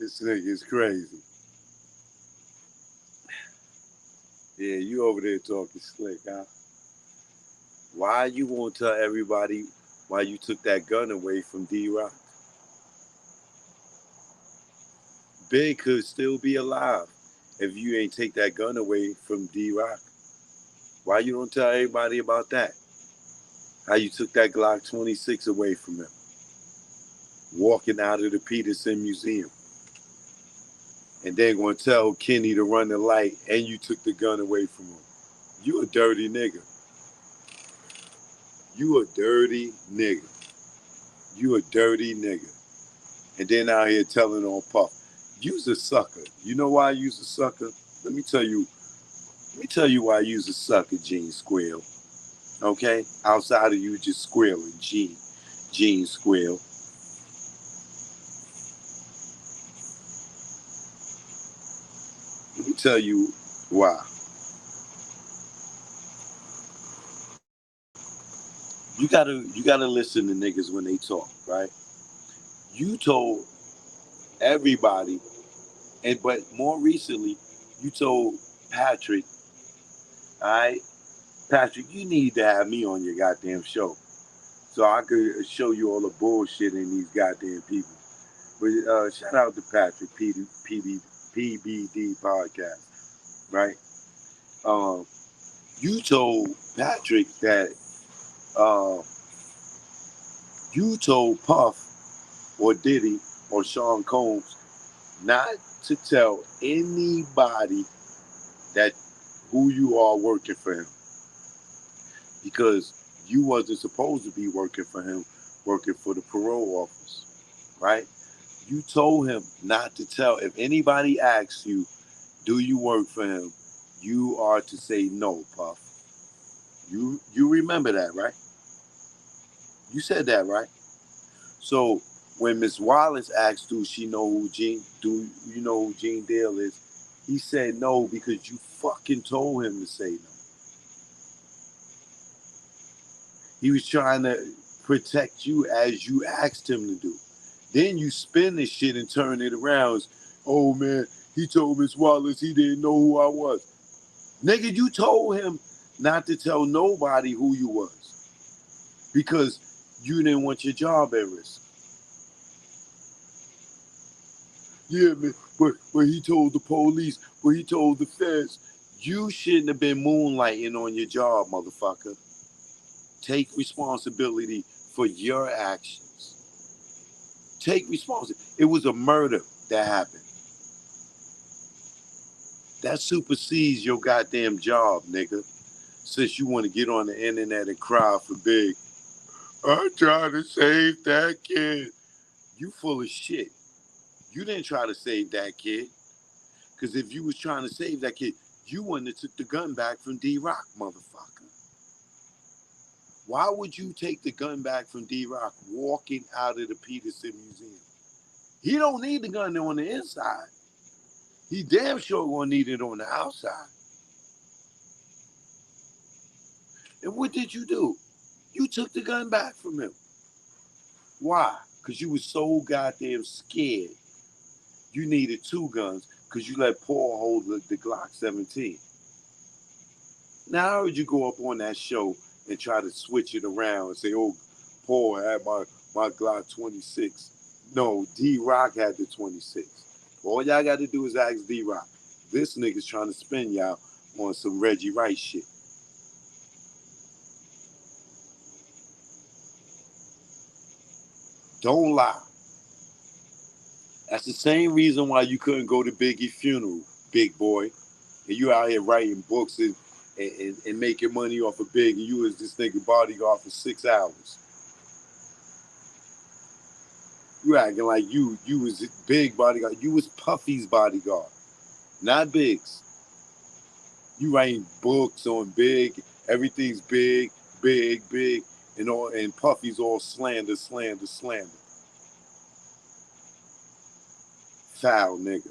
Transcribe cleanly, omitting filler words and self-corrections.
This nigga is crazy. Yeah, you over there talking slick, huh? Why you won't tell everybody why you took that gun away from D-Roc? Big could still be alive if you ain't take that gun away from D-Roc. Why you don't tell everybody about that? How you took that Glock 26 away from him, walking out of the Peterson Museum, and then gonna tell Kenny to run the light, and you took the gun away from him. You a dirty nigga. You a dirty nigga. You a dirty nigga. And then out here telling on Puff. You's a sucker. You know why you's a sucker? Let me tell you. Let me tell you why you's a sucker, Gene Squill. Okay? Outside of you just squealing, Gene Squill. Let me tell you why. You gotta listen to niggas when they talk, right? You told everybody, but more recently, you told Patrick, all right, Patrick, you need to have me on your goddamn show so I could show you all the bullshit in these goddamn people. But shout out to Patrick, PBD podcast, right? Um, you told Patrick that uh, you told Puff or Diddy or Sean Combs not to tell anybody that who you are working for him because you wasn't supposed to be working for him, working for the parole office, right? You told him not to tell. If anybody asks you, do you work for him? You are to say no, Puff. You remember that, right? You said that, right? So when Miss Wallace asked, do you know who Gene Dale is? He said no because you fucking told him to say no. He was trying to protect you as you asked him to do. Then you spin this shit and turn it around. Oh man, he told Miss Wallace he didn't know who I was. Nigga, you told him not to tell nobody who you was because you didn't want your job at risk. Yeah, man, but he told the police, but he told the feds. You shouldn't have been moonlighting on your job, motherfucker. Take responsibility for your actions. Take responsibility. It was a murder that happened. That supersedes your goddamn job, nigga. Since you want to get on the internet and cry for Big. I'm trying to save that kid. You full of shit. You didn't try to save that kid. Because if you was trying to save that kid, you wouldn't have took the gun back from D-Roc, motherfucker. Why would you take the gun back from D-Roc walking out of the Peterson Museum? He don't need the gun on the inside. He damn sure gonna need it on the outside. And what did you do? You took the gun back from him. Why? Because you was so goddamn scared. You needed two guns because you let Paul hold the Glock 17. Now, I heard you go up on that show and try to switch it around and say, oh, Paul had my Glock 26. No, D-Roc had the 26. All y'all got to do is ask D-Roc. This nigga's trying to spin y'all on some Reggie Rice shit. Don't lie. That's the same reason why you couldn't go to Biggie's funeral, big boy. And you out here writing books and making money off of Big, and you was this nigga bodyguard for 6 hours. You acting like you was Big bodyguard. You was Puffy's bodyguard, not Big's. You writing books on Big. Everything's big, and Puffy's all slander. Foul nigga.